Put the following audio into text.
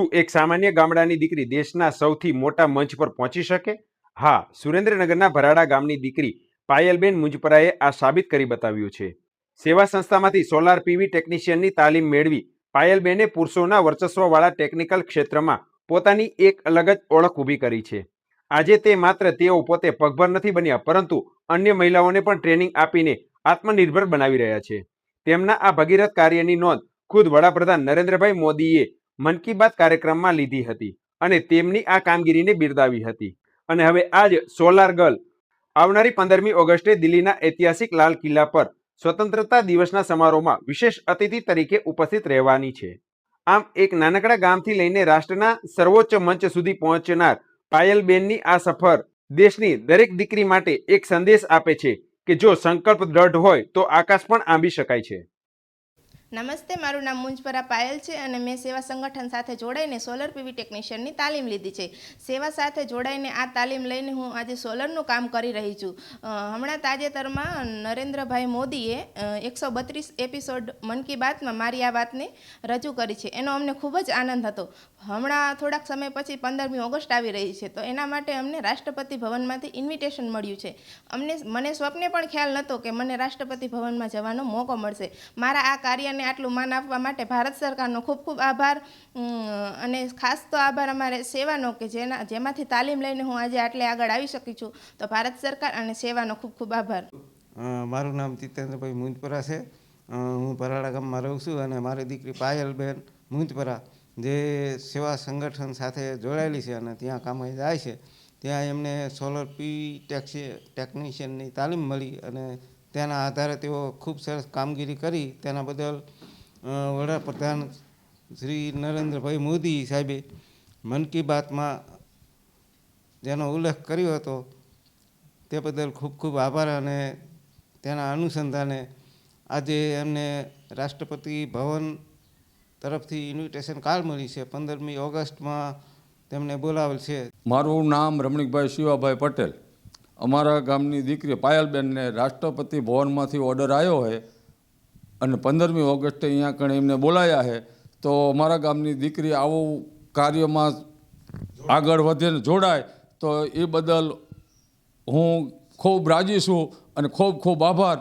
શું એક સામાન્ય ગામડાની દીકરી દેશના સૌથી મોટા મંચ પર પહોંચી શકે? હા, સુરેન્દ્રનગરના ભરાડા ગામની દીકરી પાયલબેન મુંજપરાએ આ સાબિત કરી બતાવ્યું છે. સેવા સંસ્થામાંથી સોલાર પીવી ટેકનિશિયનની તાલીમ મેળવી પાયલબેને પુરુષોના વર્ચસ્વવાળા ટેકનિકલ ક્ષેત્રમાં પોતાની એક અલગ જ ઓળખ ઊભી કરી છે. આજે તે માત્ર તેઓ પોતે પગભર નથી બન્યા, પરંતુ અન્ય મહિલાઓને પણ ટ્રેનિંગ આપીને આત્મનિર્ભર બનાવી રહ્યા છે. તેમના આ ભગીરથ કાર્યની નોંધ ખુદ વડાપ્રધાન નરેન્દ્રભાઈ મોદીએ મન કી બાત કાર્યક્રમમાં લીધી હતી અને તેમની આ કામગીરીને બિરદાવી હતી. અને હવે આજ સોલાર ગર્લ આવનારી 15મી ઓગસ્ટે દિલ્હીના ઐતિહાસિક લાલ કિલ્લા પર સ્વતંત્રતા દિવસના સમારોહમાં વિશેષ અતિથિ તરીકે ઉપસ્થિત રહેવાની છે. આમ એક નાનકડા ગામથી લઈને રાષ્ટ્રના સર્વોચ્ચ મંચ સુધી પહોંચનાર પાયલબેનની આ સફર દેશની દરેક દીકરી માટે એક સંદેશ આપે છે કે જો સંકલ્પ દ્રઢ હોય તો આકાશ પણ આંબી શકાય છે. નમસ્તે, મારું નામ મુંજપરા પાયલ છે અને મેં સેવા સંગઠન સાથે જોડાઈને સોલર પીવી ટેકનિશિયનની તાલીમ લીધી છે. સેવા સાથે જોડાઈને આ તાલીમ લઈને હું આજે સોલરનું કામ કરી રહી છું. હમણાં તાજેતરમાં નરેન્દ્રભાઈ મોદીએ 132 એપિસોડ મન કી બાતમાં મારી આ વાતને રજૂ કરી છે. એનો અમને ખૂબ જ આનંદ હતો. હમણાં થોડાક સમય પછી 15મી ઓગસ્ટ આવી રહી છે, તો એના માટે અમને રાષ્ટ્રપતિ ભવનમાંથી ઇન્વિટેશન મળ્યું છે. મને સ્વપ્ને પણ ખ્યાલ નહોતો કે મને રાષ્ટ્રપતિ ભવનમાં જવાનો મોકો મળશે. મારા આ કાર્યને આટલું માન આપવા માટે ભારત સરકારનો ખૂબ ખૂબ આભાર, અને ખાસ તો આભાર અમારે સેવાનો કે જેમાંથી તાલીમ લઈને હું આજે આટલે આગળ આવી શકી છું. તો ભારત સરકાર અને સેવાનો ખૂબ ખૂબ આભાર. મારું નામ જીતેન્દ્રભાઈ મુંજપરા છે. હું ભરાડા ગામમાં રહું છું અને મારી દીકરી પાયલબેન મુંજપરા જે સેવા સંગઠન સાથે જોડાયેલી છે અને ત્યાં કામે જાય છે, ત્યાં એમને સોલર પીવી ટેકનિશિયનની તાલીમ મળી અને તેના આધારે તેઓ ખૂબ સરસ કામગીરી કરી. તેના બદલ વડાપ્રધાન શ્રી નરેન્દ્રભાઈ મોદી સાહેબે મન કી બાતમાં જેનો ઉલ્લેખ કર્યો હતો તે બદલ ખૂબ ખૂબ આભાર. અને તેના અનુસંધાને આજે એમને રાષ્ટ્રપતિ ભવન તરફથી ઇન્વિટેશન કાર્ડ મળી છે. 15મી ઓગસ્ટમાં તેમને બોલાવેલ છે. મારું નામ રમણીકભાઈ શિવાભાઈ પટેલ. અમારા ગામની દીકરી પાયલબેનને રાષ્ટ્રપતિ ભવનમાંથી ઓર્ડર આવ્યો છે અને 15મી ઓગસ્ટે અહીંયા કણે એમને બોલાયા છે. તો અમારા ગામની દીકરી આવું કાર્યમાં આગળ વધે ને જોડાય તો એ બદલ હું ખૂબ રાજી છું અને ખૂબ ખૂબ આભાર.